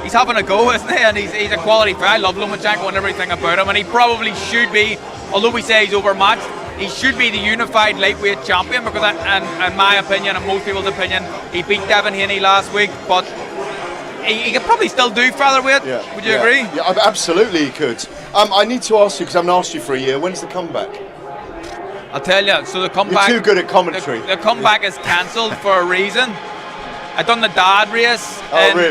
he's having a go, isn't he? And he's a quality fighter. I love Lomachenko and everything about him, and he probably should be, although we say he's overmatched, he should be the unified lightweight champion, because in my opinion and most people's opinion, he beat Devin Haney last week, but he could probably still do featherweight. Yeah, would you agree? Yeah, absolutely he could. I need to ask you, because I haven't asked you for a year, when's the comeback? I'll tell you, so the comeback... You're too good at commentary. The comeback is cancelled for a reason. I done the dad race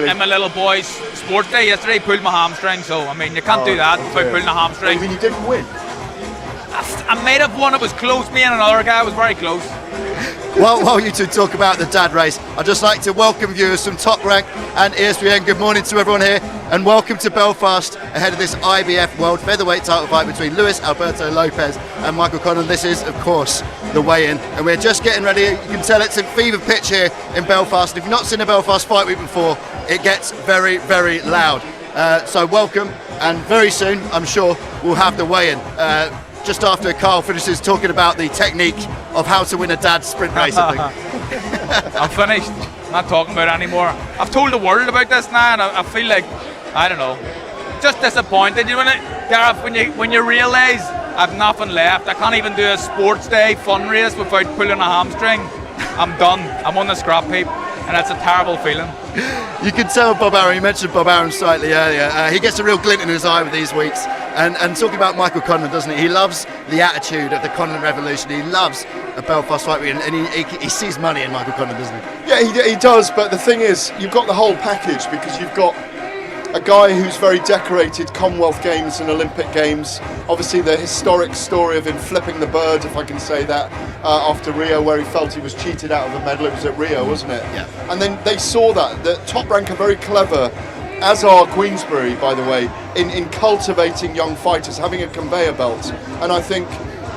in my little boy's sports day yesterday, pulled my hamstring, so I mean, you can't do that without pulling a hamstring. I mean, you didn't win? I made up one, it was close, me and another guy, it was very close. Well, while you two talk about the dad race, I'd just like to welcome viewers from Top Rank and ESPN. Good morning to everyone here, and welcome to Belfast ahead of this IBF World Featherweight title fight between Alberto Lopez and Michael Conlan. This is, of course, the weigh-in, and we're just getting ready. You can tell it's a fever pitch here in Belfast. If you've not seen a Belfast fight week before, it gets very, very loud. So welcome, and very soon, I'm sure, we'll have the weigh-in. Just after Carl finishes talking about the technique of how to win a dad sprint race, I think. I'm finished. Not talking about it anymore. I've told the world about this now, and I feel like, I don't know, just disappointed. You know, Gareth, when you realise I've nothing left, I can't even do a sports day fun race without pulling a hamstring. I'm done. I'm on the scrap heap, and that's a terrible feeling. You can tell Bob Arum, you mentioned Bob Arum slightly earlier, he gets a real glint in his eye with these weeks. And talking about Michael Conlan, doesn't he? He loves the attitude of the Conlan revolution. He loves a Belfast fight week, and he sees money in Michael Conlan, doesn't he? Yeah, he does, but the thing is, you've got the whole package, because you've got a guy who's very decorated, Commonwealth Games and Olympic Games. Obviously the historic story of him flipping the bird, if I can say that, after Rio, where he felt he was cheated out of a medal. It was at Rio, wasn't it? Yeah. And then they saw that. The Top Rank are very clever, as are Queensberry, by the way, in cultivating young fighters, having a conveyor belt. And I think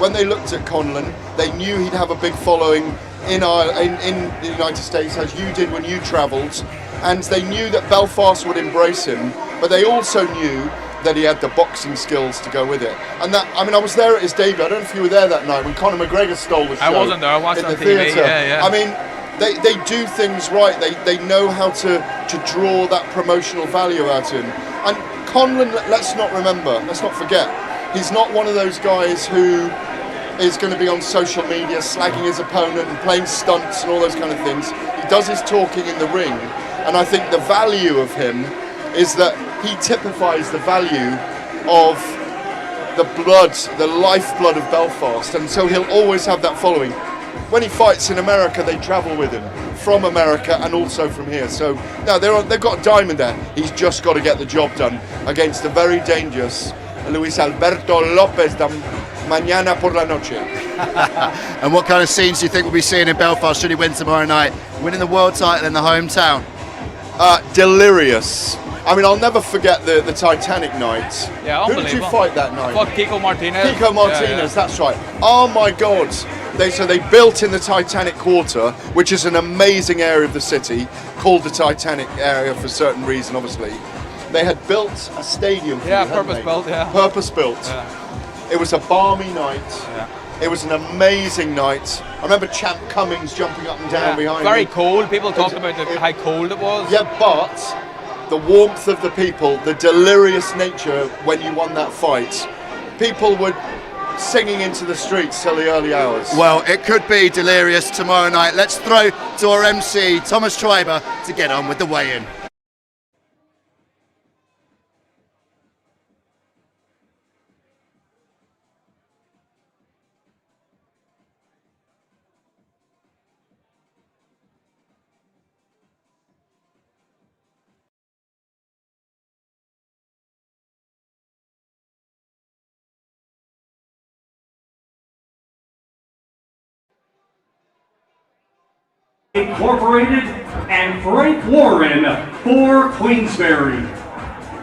when they looked at Conlan, they knew he'd have a big following in the United States, as you did when you travelled, and they knew that Belfast would embrace him, but they also knew that he had the boxing skills to go with it. And that, I mean, I was there at his debut. I don't know if you were there that night when Conor McGregor stole the show. I wasn't there, I watched it on the TV, theatre. yeah. I mean, they do things right. They know how to draw that promotional value out of him. And Conlan, let's not forget, he's not one of those guys who is going to be on social media slagging his opponent and playing stunts and all those kind of things. He does his talking in the ring, and I think the value of him is that he typifies the value of the blood, the lifeblood of Belfast, and so he'll always have that following. When he fights in America, they travel with him from America and also from here. So now they've got a diamond there. He's just got to get the job done against the very dangerous Luis Alberto Lopez de Mañana por la Noche. And what kind of scenes do you think we'll be seeing in Belfast should he win tomorrow night? Winning the world title in the hometown. Delirious. I mean, I'll never forget the Titanic night. Yeah, who did you fight that night? I fought Kiko Martinez. Kiko Martinez, that's right. Oh my God. They built in the Titanic Quarter, which is an amazing area of the city, called the Titanic area for a certain reason, obviously. They had built a stadium for you, purpose-built, yeah. Purpose-built. Yeah. It was a balmy night. Yeah. It was an amazing night. I remember Champ Cummings jumping up and down behind me. Very cold. People talked about how cold it was. Yeah, but the warmth of the people, the delirious nature when you won that fight, people were singing into the streets till the early hours. Well, it could be delirious tomorrow night. Let's throw to our MC, Thomas Schreiber, to get on with the weigh-in. Incorporated and Frank Warren for Queensberry.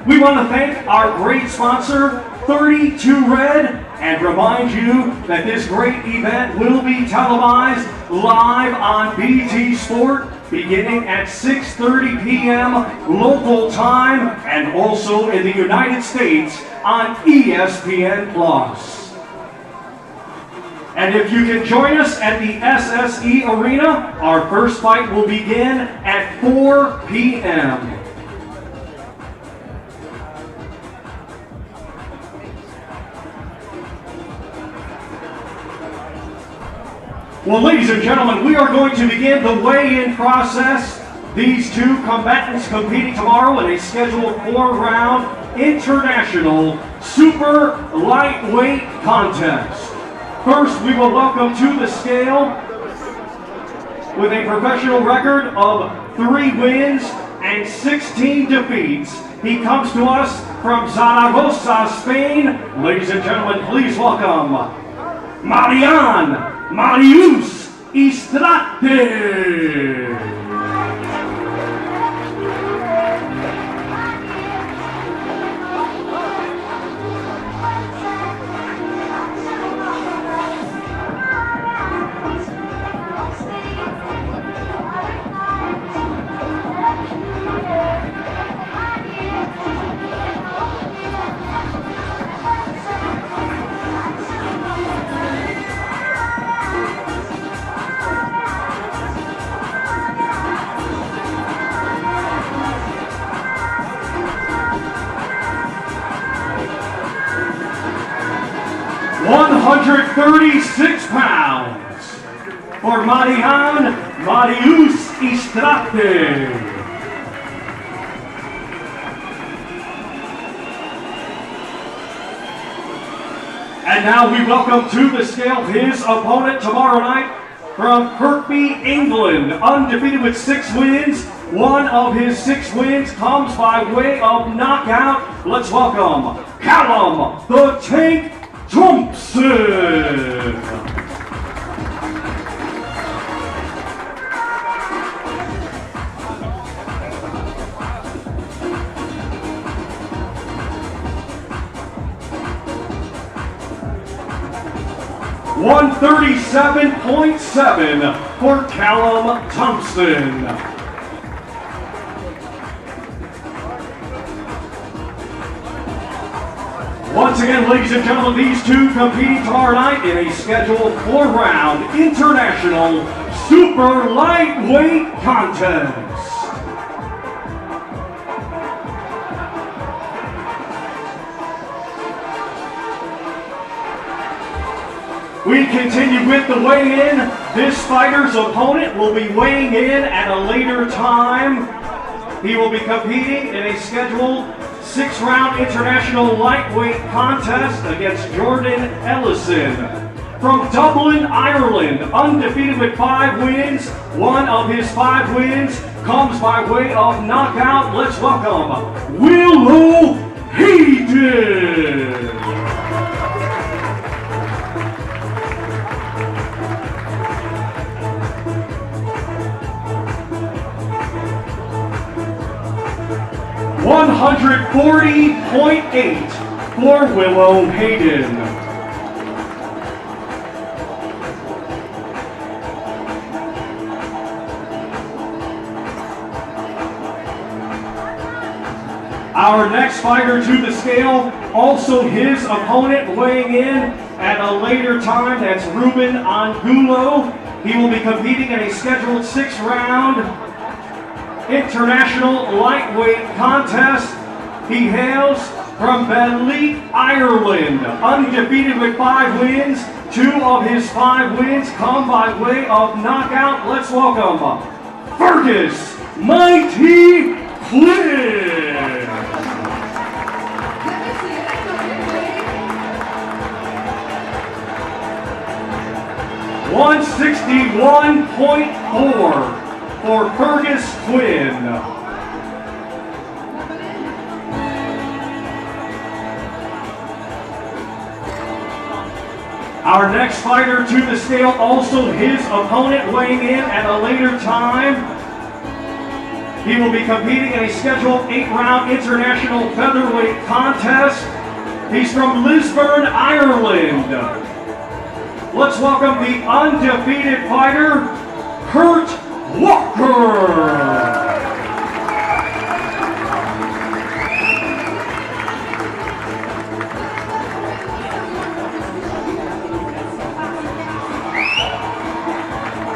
We want to thank our great sponsor, 32 Red, and remind you that this great event will be televised live on BT Sport beginning at 6:30 p.m. local time, and also in the United States on ESPN Plus. And if you can join us at the SSE Arena, our first fight will begin at 4 p.m. Well, ladies and gentlemen, we are going to begin the weigh-in process. These two combatants competing tomorrow in a scheduled 4-round international super lightweight contest. First, we will welcome to the scale with a professional record of 3 wins and 16 defeats. He comes to us from Zaragoza, Spain. Ladies and gentlemen, please welcome Marius Istrate. 136 pounds for Marius Istrate. And now we welcome to the scale his opponent tomorrow night from Kirkby, England, undefeated with 6 wins. 1 of his 6 wins comes by way of knockout. Let's welcome Callum the Tank Thompson. $137.7 for Callum Thompson. Once again, ladies and gentlemen, these two competing tomorrow night in a scheduled 4-round international super lightweight contest. We continue with the weigh-in. This fighter's opponent will be weighing in at a later time. He will be competing in a scheduled 6-round international lightweight contest against Jordan Ellison. From Dublin, Ireland, undefeated with 5 wins. 1 of his 5 wins comes by way of knockout. Let's welcome Willow Hayden. $140.8 for Willow Hayden. Our next fighter to the scale, also his opponent weighing in at a later time, that's Ruben Angulo. He will be competing in a scheduled 6-round international lightweight contest. He hails from Belfast, Ireland, undefeated with 5 wins. 2 of his 5 wins come by way of knockout. Let's welcome Fergus Mighty Quinn. 161.4 for Fergus Quinn. Our next fighter to the scale, also his opponent weighing in at a later time. He will be competing in a scheduled 8-round international featherweight contest. He's from Lisburn, Ireland. Let's welcome the undefeated fighter, Kurt Walker.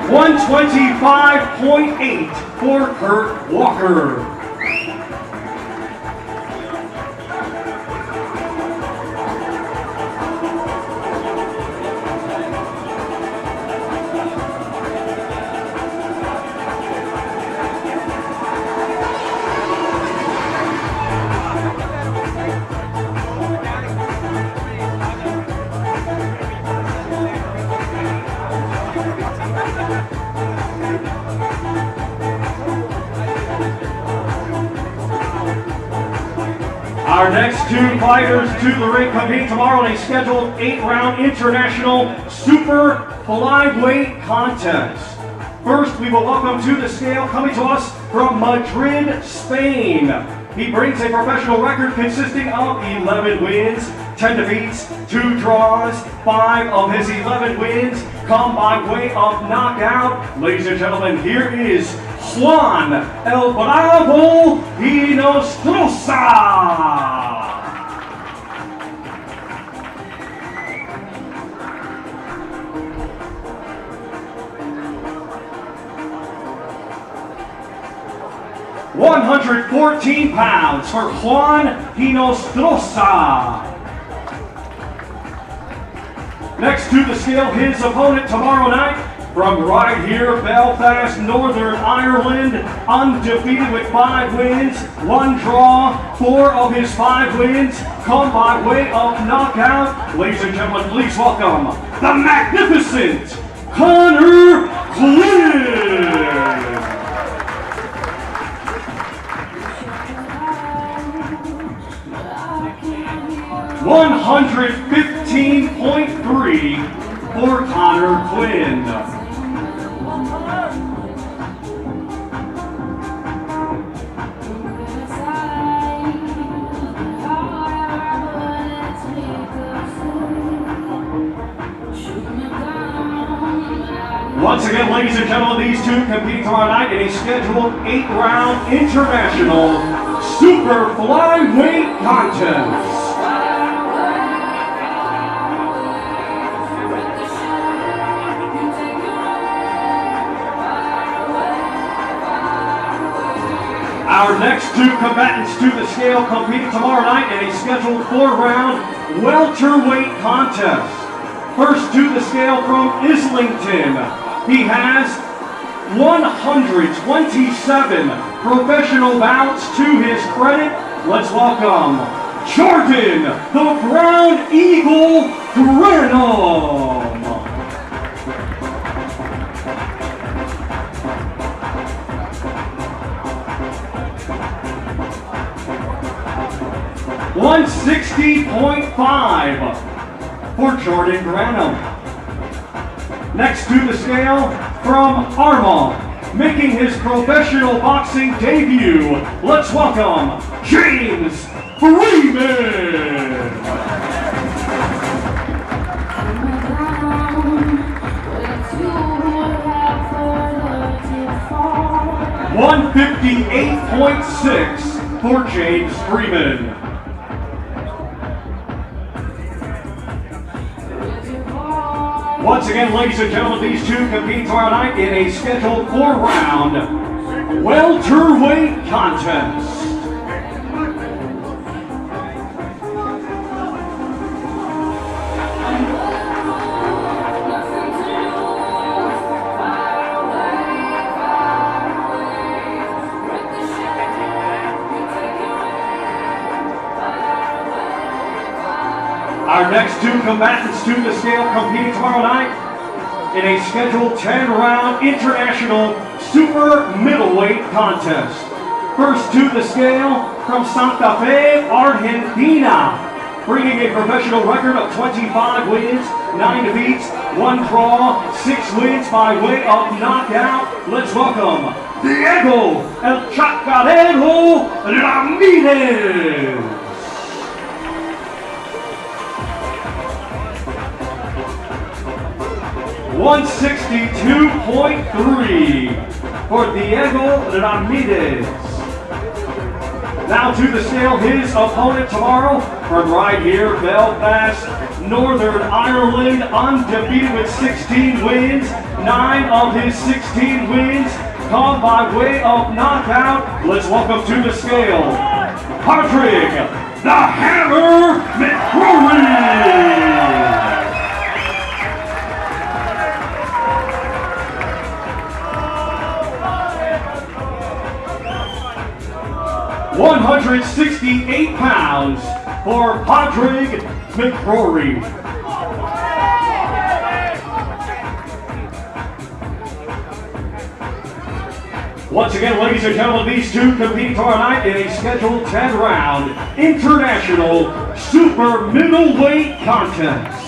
$125.8 for Kurt Walker. Our next two fighters to the ring compete tomorrow in a scheduled 8-round international super flyweight contest. First, we will welcome to the scale, coming to us from Madrid, Spain. He brings a professional record consisting of 11 wins, 10 defeats, 2 draws. 5 of his 11 wins come by way of knockout. Ladies and gentlemen, here is Juan El Bravo Hinostroza. £114 for Juan Hinostroza. Next to the scale, his opponent tomorrow night from right here, Belfast, Northern Ireland, undefeated with 5 wins, 1 draw. 4 of his 5 wins come by way of knockout. Ladies and gentlemen, please welcome the magnificent Conlan. 115.3 for Connor Quinn. Once again, ladies and gentlemen, these two compete tomorrow night in a scheduled 8-round international super flyweight contest. Our next two combatants to the scale competing tomorrow night in a scheduled 4-round welterweight contest. First to the scale from Islington, he has 127 professional bouts to his credit. Let's welcome Jordan, the Brown Eagle Grenham. 160.5 for Jordan Grenham. Next to the scale from Armagh, making his professional boxing debut, let's welcome James Freeman. 158.6 for James Freeman. Once again, ladies and gentlemen, these two compete tomorrow night in a scheduled 4-round welterweight contest. Our next two combatants to the scale competing tomorrow night in a scheduled 10-round international super middleweight contest. First to the scale from Santa Fe, Argentina, bringing a professional record of 25 wins, 9 defeats, 1 draw, 6 wins by way of knockout. Let's welcome Diego El Chacarero Ramirez. 162.3 for Diego Ramirez. Now to the scale, his opponent tomorrow from right here, Belfast, Northern Ireland, undefeated with 16 wins. 9 of his 16 wins come by way of knockout. Let's welcome to the scale, Patrick the Hammer McCrory. 168 pounds for Patrick McCrory. Once again, ladies and gentlemen, these two compete tomorrow night in a scheduled 10-round international super middleweight contest.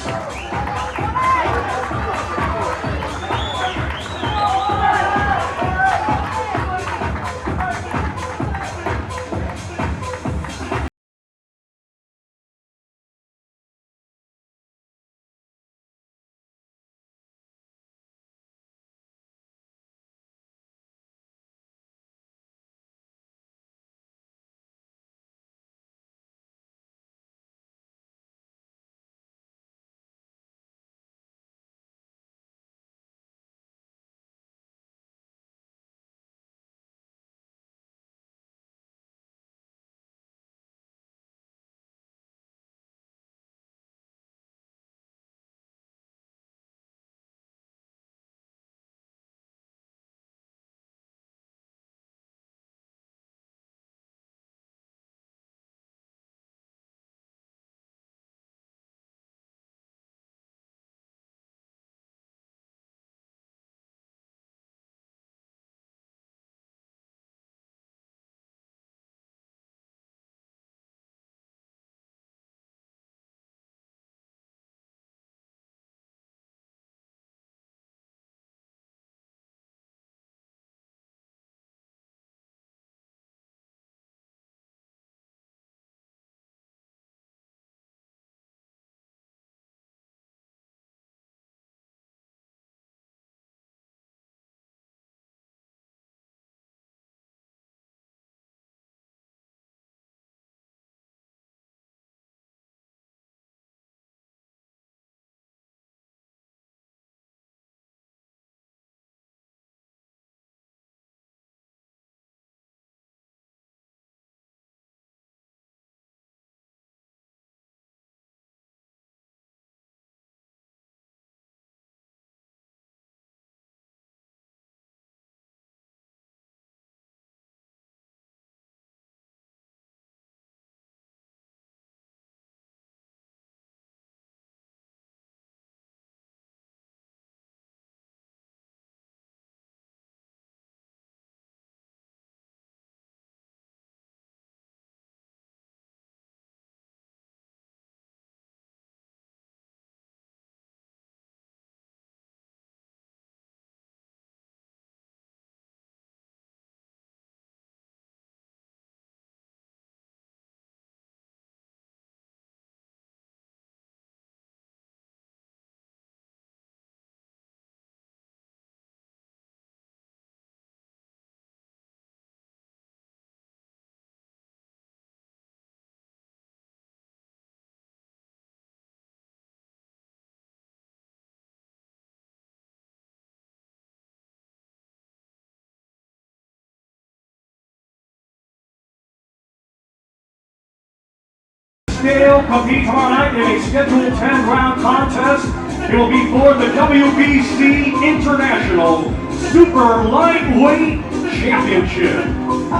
Scale compete tomorrow night in a scheduled 10-round contest. It will be for the WBC International Super Lightweight Championship.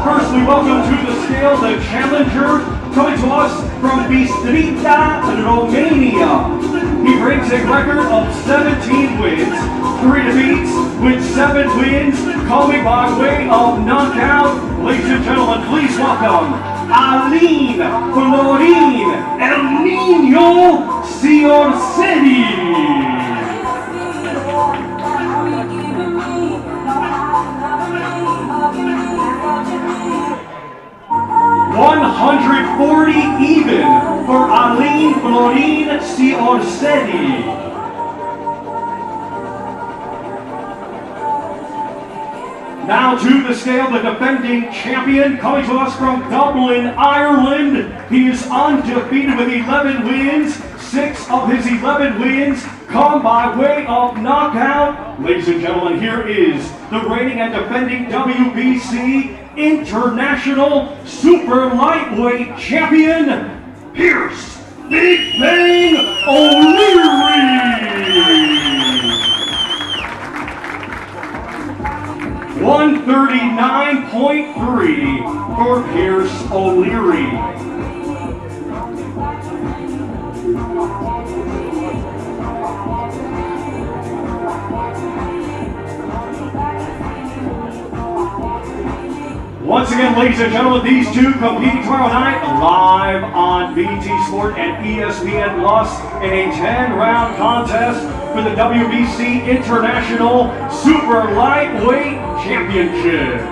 First, we welcome to the scale the challenger coming to us from Bistrița, Romania. He brings a record of 17 wins, 3 defeats, with 7 wins coming by way of knockout. Ladies and gentlemen, please welcome Alin Florin El Niño Siorcedi. 140 even for Alin Florin Siorcedi. Now to the scale, the defending champion coming to us from Dublin, Ireland. He is undefeated with 11 wins. 6 of his 11 wins come by way of knockout. Ladies and gentlemen, here is the reigning and defending WBC International Super Lightweight Champion, Pierce Big Bang O'Leary. 139.3 for Pierce O'Leary. Once again, ladies and gentlemen, these two competing tomorrow night live on BT Sport and ESPN Plus in a 10-round contest for the WBC International Super Lightweight Championship.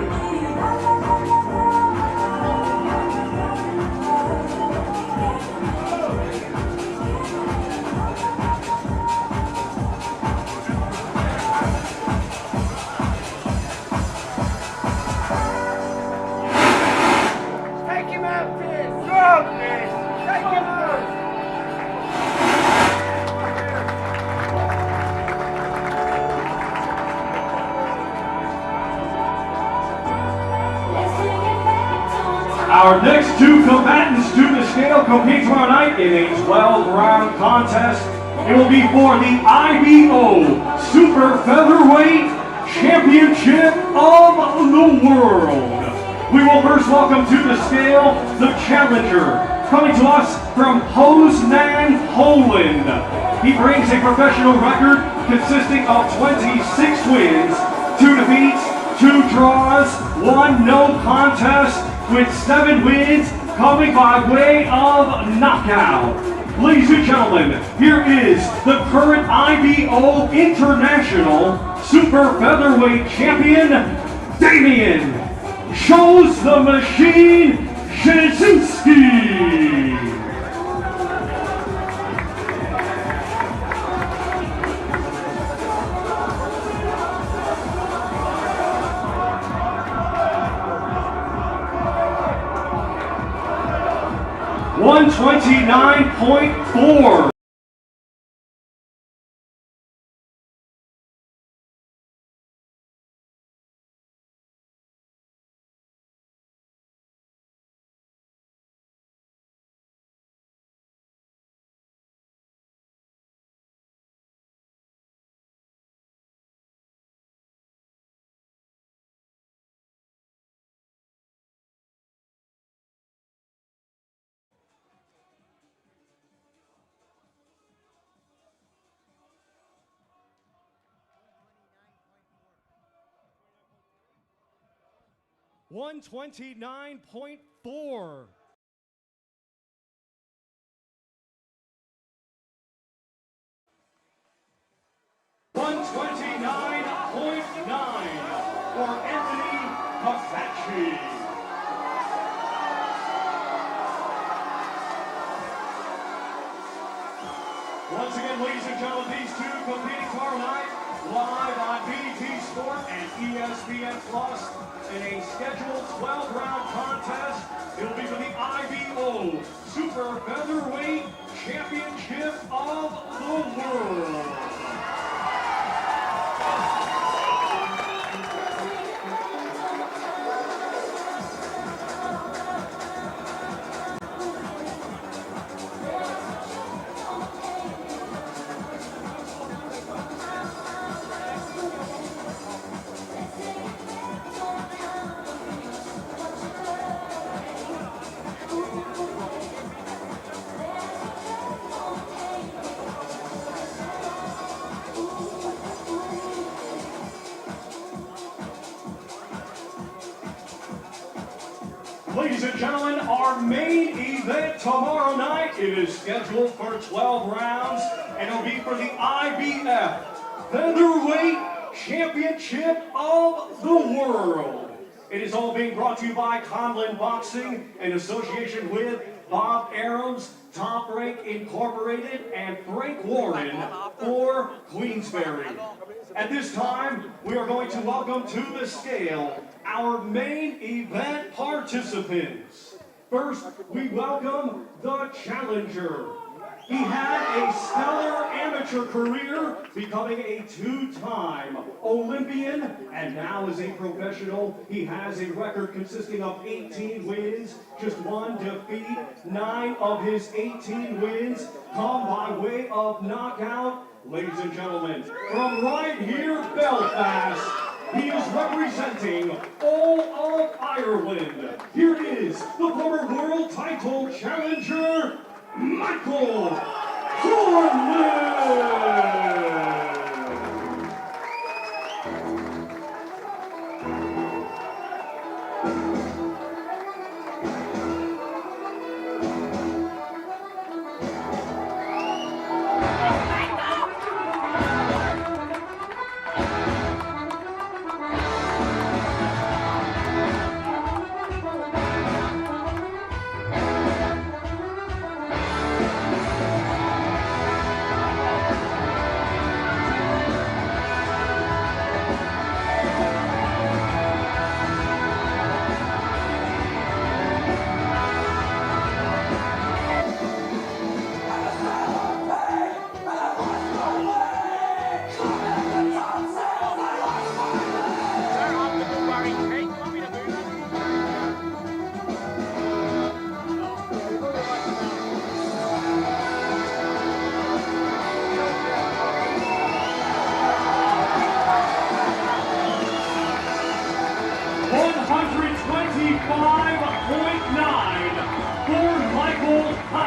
Our next two combatants to the scale compete tomorrow night in a 12-round contest. It will be for the IBO Super Featherweight Championship of the World. We will first welcome to the scale the challenger, coming to us from Poznan, Poland. He brings a professional record consisting of 26 wins, 2 defeats, 2 draws, 1 no contest, with 7 wins coming by way of knockout. Ladies and gentlemen, here is the current IBO International Super Featherweight Champion, Damien "Shows the Machine" Jasinski. 129.4. $129.4. $129.9 for Anthony Kafachi. Once again, ladies and gentlemen, these two competing tomorrow night live on BT Sport and ESPN Plus in a scheduled 12-round contest. It'll be for the IBO Super Featherweight Championship of the World. Ladies and gentlemen, our main event tomorrow night, it is scheduled for 12 rounds, and it'll be for the IBF Featherweight Championship of the World. It is all being brought to you by Conlan Boxing in association with Bob Arams, Top Rank Incorporated, and Frank Warren for Queensberry. At this time, we are going to welcome to the scale our main event participants. First, we welcome the challenger. He had a stellar amateur career, becoming a 2-time Olympian, and now as a professional, he has a record consisting of 18 wins, just 1 defeat. 9 of his 18 wins come by way of knockout. Ladies and gentlemen, from right here, Belfast, he is representing all of Ireland. Here is the former world title challenger, Michael Conlan.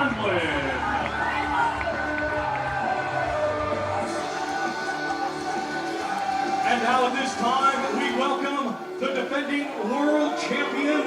Conlan. And now at this time, we welcome the defending world champion.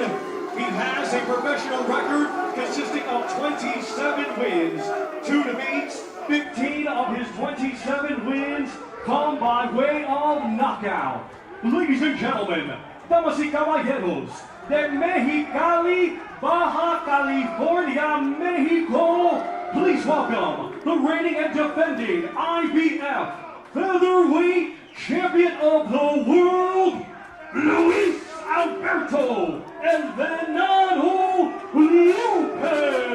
He has a professional record consisting of 27 wins, 2 defeats, 15 of his 27 wins come by way of knockout. Ladies and gentlemen, damas y caballeros, de Mexicali, Baja California, Mexico, please welcome the reigning and defending IBF featherweight champion of the world, Luis Alberto El Venado Lopez.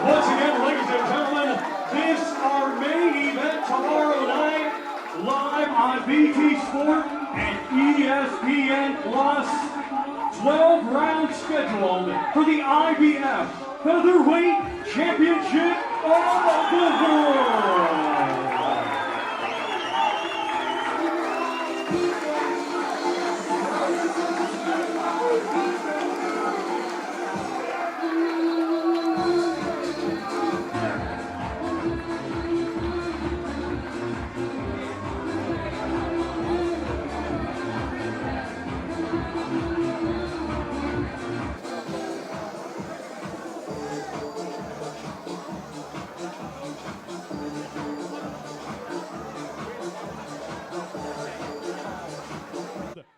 Once again, ladies and gentlemen, this our main event tomorrow night, live on BT Sport and ESPN Plus. 12 rounds scheduled for the IBF Featherweight Championship of the World.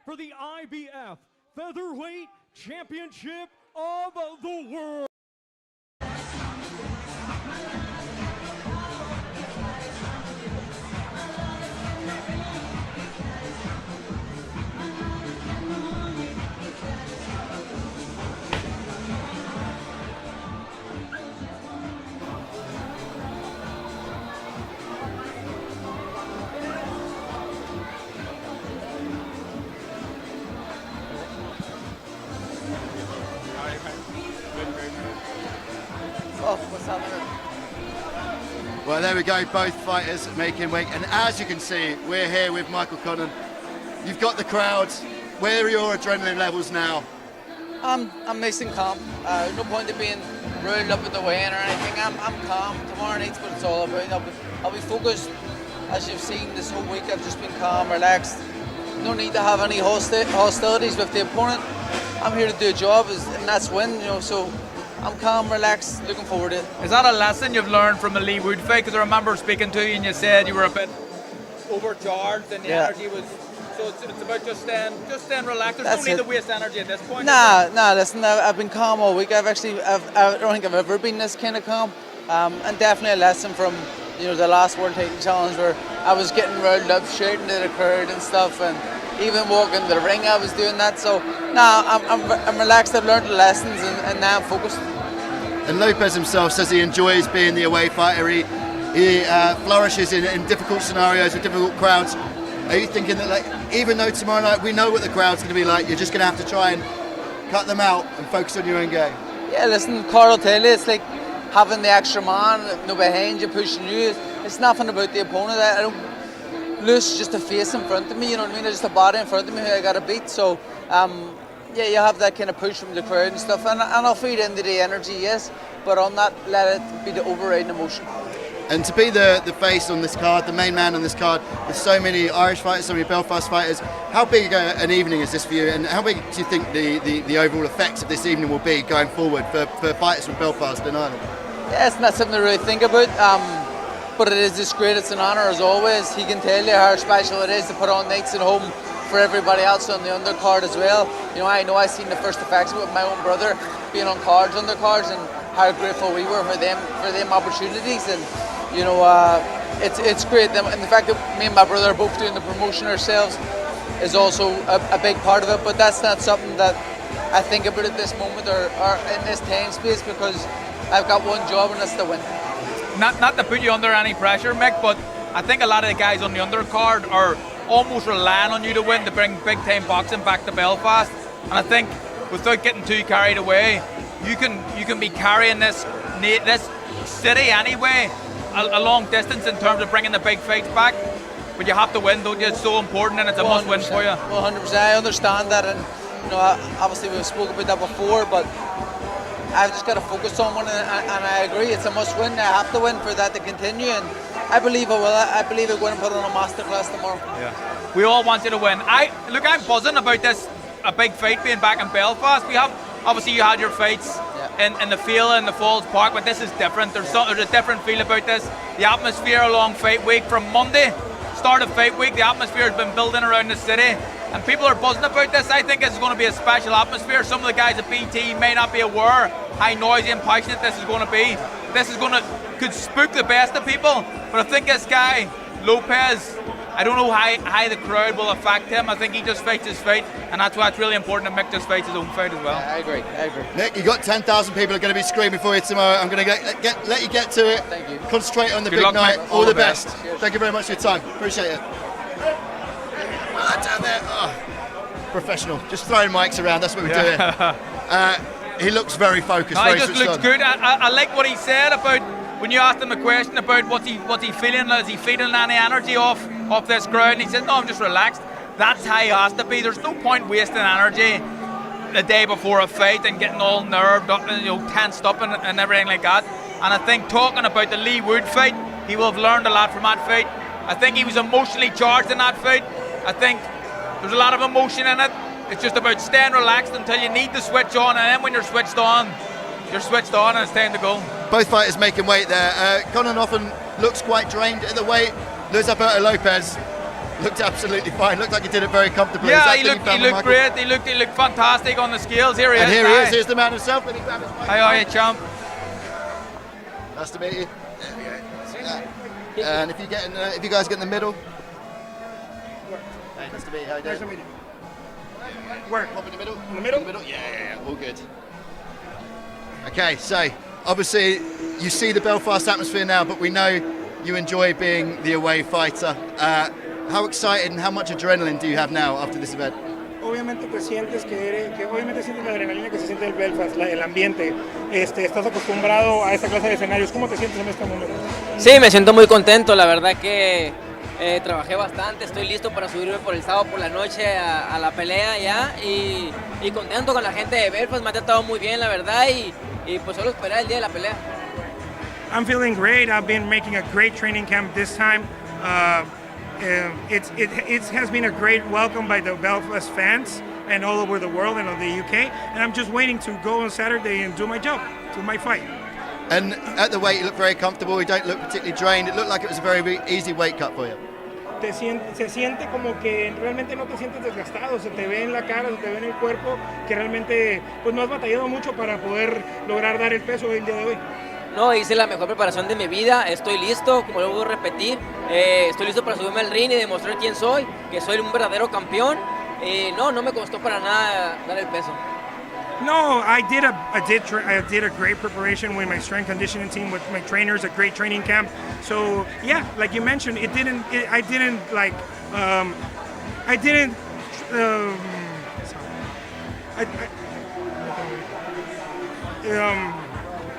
For the IBF Featherweight Championship of the World. Well, there we go, both fighters making weight, and as you can see, we're here with Michael Conlan. You've got the crowd. Where are your adrenaline levels now? I'm nice and calm. No point in being rolled up at the weigh-in or anything. I'm calm. Tomorrow night's what it's all about. I'll be focused. As you've seen this whole week, I've just been calm, relaxed. No need to have any hostilities with the opponent. I'm here to do a job, and that's win. You know, so I'm calm, relaxed, looking forward to it. Is that a lesson you've learned from the Lee Wood fight? Because I remember speaking to you and you said you were a bit overcharged and the energy was. So it's about just staying relaxed. There's no need to waste energy at this point. Nah. Listen, I've been calm all week. I don't think I've ever been this kind of calm. And definitely a lesson from the last World Title Challenge where I was getting rolled up, shouting to the crowd and stuff, and even walking to the ring I was doing that. So I'm relaxed. I've learned the lessons and now I'm focused. And Lopez himself says he enjoys being the away fighter. He he flourishes in difficult scenarios with difficult crowds. Are you thinking that, like, even though tomorrow night we know what the crowd's going to be like, you're just going to have to try and cut them out and focus on your own game? Yeah, listen, Carl will tell you, it's like having the extra man, behind you, pushing you. It's nothing about the opponent. I don't lose just a face in front of me, you know what I mean? There's just a body in front of me who I got to beat. So, yeah, you have that kind of push from the crowd and stuff, and I'll feed into the energy, yes, but on that, let it be the overriding emotion. And to be the face on this card, the main man on this card, with so many Irish fighters, so many Belfast fighters, how big an evening is this for you, and how big do you think the overall effects of this evening will be going forward for fighters from Belfast and Ireland? Yeah, it's not something to really think about, but it is just great. It's an honour as always. He can tell you how special it is to put on nights at home for everybody else on the undercard as well. You know I've seen the first effects with my own brother being on undercards, and how grateful we were for them opportunities. And you know, it's great. And the fact that me and my brother are both doing the promotion ourselves is also a big part of it. But that's not something that I think about at this moment or in this time space, because I've got one job, and that's to win. Not to put you under any pressure, Mick, but I think a lot of the guys on the undercard are almost relying on you to win to bring big time boxing back to Belfast. And I think without getting too carried away, you can be carrying this city anyway a long distance in terms of bringing the big fights back. But you have to win, don't you? It's so important, and it's a must win for you. 100%. I understand that, and you know, obviously we've spoken about that before, but I've just got to focus on one, and I agree, it's a must win. I have to win for that to continue, and I believe I will. I believe I'll go and put on a masterclass tomorrow. Yeah, we all want you to win. I'm buzzing about this, a big fight being back in Belfast. We have, obviously you had your fights in the field in the Falls Park, but this is different. There's a different feel about this. The atmosphere along fight week from Monday, start of fight week, the atmosphere has been building around the city, and people are buzzing about this. I think it's going to be a special atmosphere. Some of the guys at BT may not be aware how noisy and passionate this is going to be. This is could spook the best of people, but I think this guy, Lopez, I don't know how the crowd will affect him. I think he just fights his fight, and that's why it's really important that Mick just fights his own fight as well. Yeah, I agree. Nick, you got 10,000 people are going to be screaming for you tomorrow. I'm going to let you get to it. Thank you. Concentrate on the Good big luck, night. Mick. All the best. Cheers. Thank you very much for your time. Appreciate it. Down there. Oh, professional. Just throwing mics around. That's what we're doing. He looks very focused. No, very he just looks on. good. I like what he said about when you asked him a question about what's he feeling. Is he feeling any energy off this crowd? And he said, no, I'm just relaxed. That's how he has to be. There's no point wasting energy the day before a fight and getting all nerved up and tensed up and everything like that. And I think talking about the Lee Wood fight, he will have learned a lot from that fight. I think he was emotionally charged in that fight. I think there's a lot of emotion in it. It's just about staying relaxed until you need to switch on, and then when you're switched on and it's time to go. Both fighters making weight there. Conlan often looks quite drained at the weight. Alberto Lopez looked absolutely fine. Looked like he did it very comfortably. Yeah, he looked great. He looked fantastic on the scales. Here he is. Here he is. Here's the man himself. Let me grab his mic. How are you, champ? Nice to meet you. There we go. And if you guys get in the middle. Hey, nice to meet you. How you doing? Nice to meet you. Where? Pop in the middle. In the middle? In the middle? Yeah. All good. Okay, so obviously you see the Belfast atmosphere now, but we know you enjoy being the away fighter. How excited and how much adrenaline do you have now after this event? Obviamente te sientes que obviamente sientes la adrenalina que se siente el Belfast, el ambiente. Estás acostumbrado a esa clase de escenarios. ¿Cómo te sientes en este momento? Sí, me siento muy contento. La verdad que trabajé bastante. Estoy listo para subirme por el sábado por la noche a la pelea ya y contento con la gente de Belfast. Me ha tratado muy bien, la verdad, y pues solo esperar el día de la pelea. I'm feeling great. I've been making a great training camp this time. It has been a great welcome by the Belfast fans and all over the world and of the UK. And I'm just waiting to go on Saturday and do my job, do my fight. And at the weight, you look very comfortable. You don't look particularly drained. It looked like it was a very easy weight cut for you. Se siente como que realmente no te sientes desgastado, se te ve en la cara, se te ve en el cuerpo, que realmente pues no has batallado mucho para poder lograr dar el peso el día de hoy. No, hice la mejor preparación de mi vida, estoy listo, como lo voy a repetir, estoy listo para subirme al ring y demostrar quién soy, que soy un verdadero campeón. No me costó para nada dar el peso. No, I did a great preparation with my strength conditioning team, with my trainers, a great training camp. So yeah, like you mentioned,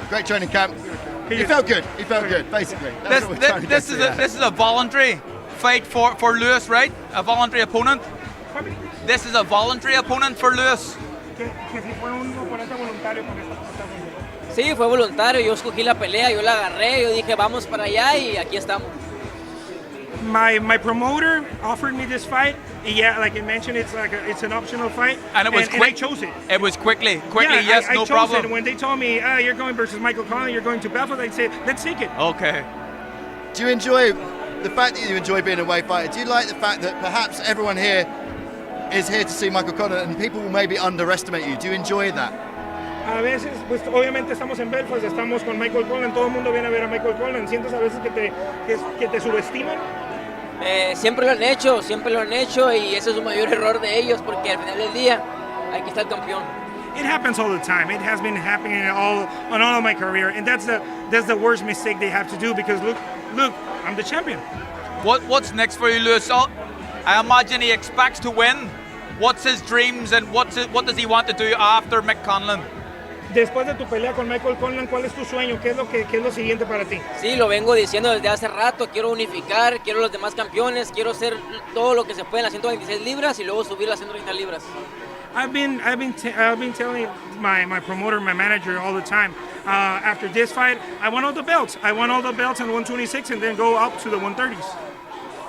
Great training camp. He felt good. He felt good, basically. This is a voluntary fight for Lewis, right? A voluntary opponent. This is a voluntary opponent for Lewis. Sí, fue voluntario, yo escogí la pelea, yo la agarré, yo dije vamos para allá y aquí estamos. My promoter offered me this fight. Yeah, like you mentioned, it's an optional fight, and it was quick. And I chose it. It was quickly. Yeah, yes, I no chose problem. It. When they told me, you're going versus Michael Conlan, you're going to Belfast, I said, let's take it. Okay. Do you enjoy the fact that you enjoy being a weight fighter? Do you like the fact that perhaps everyone here is here to see Michael Conlan and people will maybe underestimate you? Do you enjoy that? A veces, pues obviamente estamos en Belfast, estamos con Michael Conlan, todo el mundo viene a ver a Michael Conlan. ¿Sientes a veces que te subestiman? Siempre lo han hecho y ese es un mayor error de ellos porque al final del día aquí está el campeón. It happens all the time. It has been happening on all of my career, and that's the worst mistake they have to do because look, I'm the champion. What's next for you, Lewis? I imagine he expects to win. What's his dreams and what does he want to do after Mick Conlan? Después de tu pelea con Michael Conlan, ¿cuál es tu sueño? ¿Qué es lo siguiente para ti? Sí, lo vengo diciendo desde hace rato. Quiero unificar, quiero los demás campeones, quiero hacer todo lo que se puede en las 126 libras y luego subir las 130 libras. I've been telling my promoter, my manager all the time. After this fight, I want all the belts. I want all the belts in 126 and then go up to the 130s.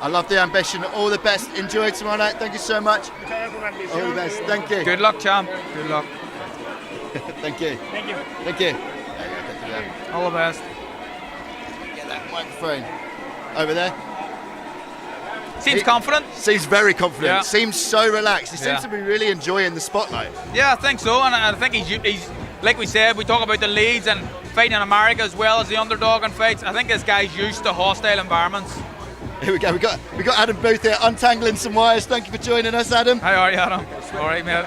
I love the ambition. All the best. Enjoy tomorrow night. Thank you so much. All the best. Thank you. Good luck, champ. Good luck. Thank you. Thank you. Thank you. All the best. Get that microphone over there. Seems confident. Seems very confident. Yeah. Seems so relaxed. He seems to be really enjoying the spotlight. Yeah, I think so. And I think he's like we said, we talk about the Leeds and fighting in America as well as the underdog in fights. I think this guy's used to hostile environments. Here we go. We got Adam Booth here untangling some wires. Thank you for joining us, Adam. How are you, Adam? All right, mate.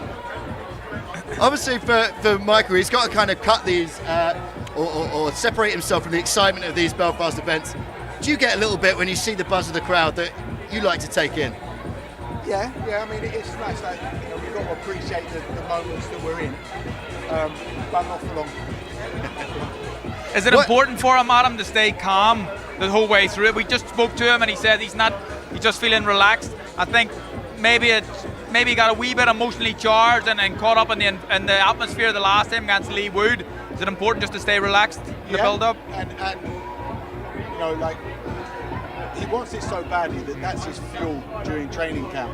Obviously, for Michael, he's got to kind of cut these or separate himself from the excitement of these Belfast events. Do you get a little bit when you see the buzz of the crowd that you like to take in? Yeah. I mean, it's nice that we've got to appreciate the moments that we're in, but not for long. Is it important for him, Adam, to stay calm the whole way through it? We just spoke to him and he said he's just feeling relaxed. I think maybe he got a wee bit emotionally charged and caught up in the atmosphere the last time against Lee Wood. Is it important just to stay relaxed in the build-up? And like he wants it so badly that's his fuel during training camp.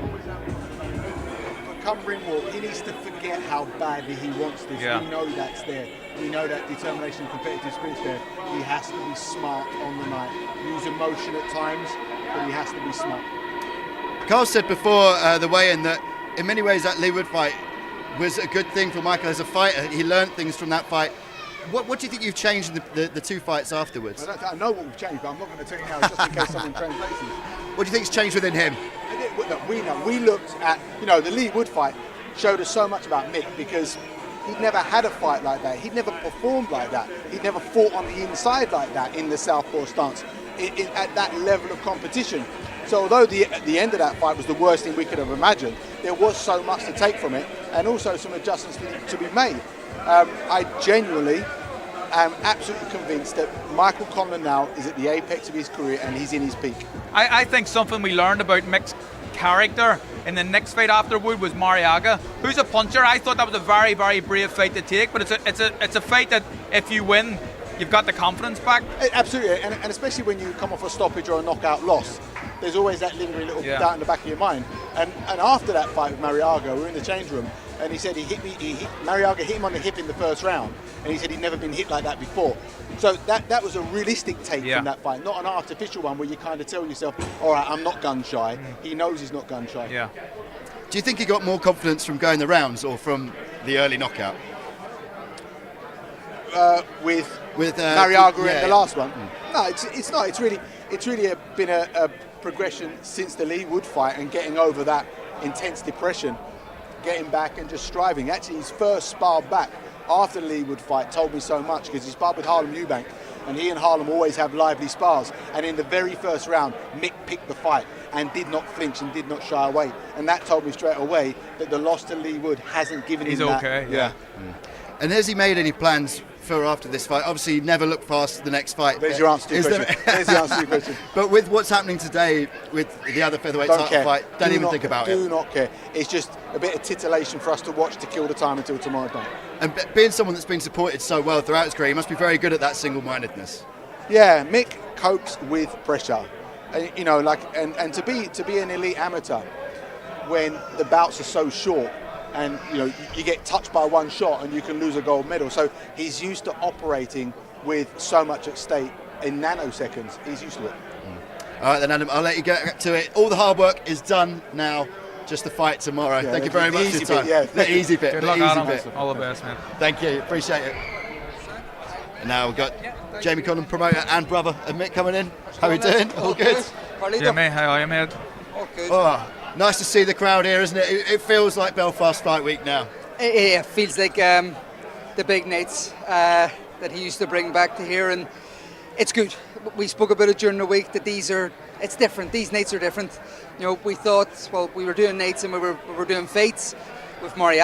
But come ring walk, he needs to forget how badly he wants this. Yeah. We know that's there. We know that determination and competitive spirit's there. He has to be smart on the night. Use emotion at times, but he has to be smart. Carl said before the weigh-in that in many ways that Lee Wood fight was a good thing for Michael as a fighter. He learned things from that fight. What do you think you've changed in the two fights afterwards? I know what we've changed, but I'm not going to tell you now just in case someone translates it. What do you think's changed within him? Look, we know. We looked at, the Lee Wood fight showed us so much about Mick because he'd never had a fight like that. He'd never performed like that. He'd never fought on the inside like that in the southpaw stance at that level of competition. So although the end of that fight was the worst thing we could have imagined, there was so much to take from it and also some adjustments to be made. I genuinely am absolutely convinced that Michael Conlan now is at the apex of his career and he's in his peak. I think something we learned about Mick's character in the next fight after Wood was Mariaga, who's a puncher. I thought that was a very, very brave fight to take, but it's a fight that if you win, you've got the confidence back. Absolutely, and especially when you come off a stoppage or a knockout loss, there's always that lingering little doubt in the back of your mind. And after that fight with Mariaga, we were in the change room, and he said Mariaga hit him on the hip in the first round, and he said he'd never been hit like that before. So that was a realistic take from that fight, not an artificial one where you kind of tell yourself, all right, I'm not gun shy. He knows he's not gun shy. Yeah. Do you think he got more confidence from going the rounds or from the early knockout? With Mariaga in the last one? No, it's not. It's really been a progression since the Lee Wood fight and getting over that intense depression. getting back and just striving. Actually, his first spar back after the Leewood fight told me so much, because he sparred with Harlem Eubank, and he and Harlem always have lively spars. And in the very first round, Mick picked the fight and did not flinch and did not shy away. And that told me straight away that the loss to Leewood hasn't given him that. He's okay, yeah. And has he made any plans for after this fight? Obviously, he never looked past the next fight. There's your answer to your question. There's the answer to your question. But with what's happening today with the other featherweight Don't title care. fight, don't even think about it. Do not care. It's just a bit of titillation for us to watch to kill the time until tomorrow night. And being someone that's been supported so well throughout his career, he must be very good at that single-mindedness. Yeah, Mick copes with pressure, and, you know, like, and to be an elite amateur when the bouts are so short, and you know you get touched by one shot and you can lose a gold medal. So he's used to operating with so much at stake in nanoseconds. He's used to it. All right, then, Adam, I'll let you get to it. All the hard work is done now. Just the fight tomorrow. Yeah, Thank you very the much for easy your time. bit, yeah. The easy bit. Good the luck, easy Adam. bit. All the best, man. Thank you. Appreciate it. And now we've got Jamie Conlan, promoter and brother of Mick, coming in. How are we doing? All good? Yeah, mate. How are you, mate? Oh, nice to see the crowd here, isn't it? It feels like Belfast Fight Week now. It feels like the big nights that he used to bring back to here, and it's good. We spoke about it during the week that it's different. These nights are different. You know, we thought, well, we were doing nights and we were doing fights with Murray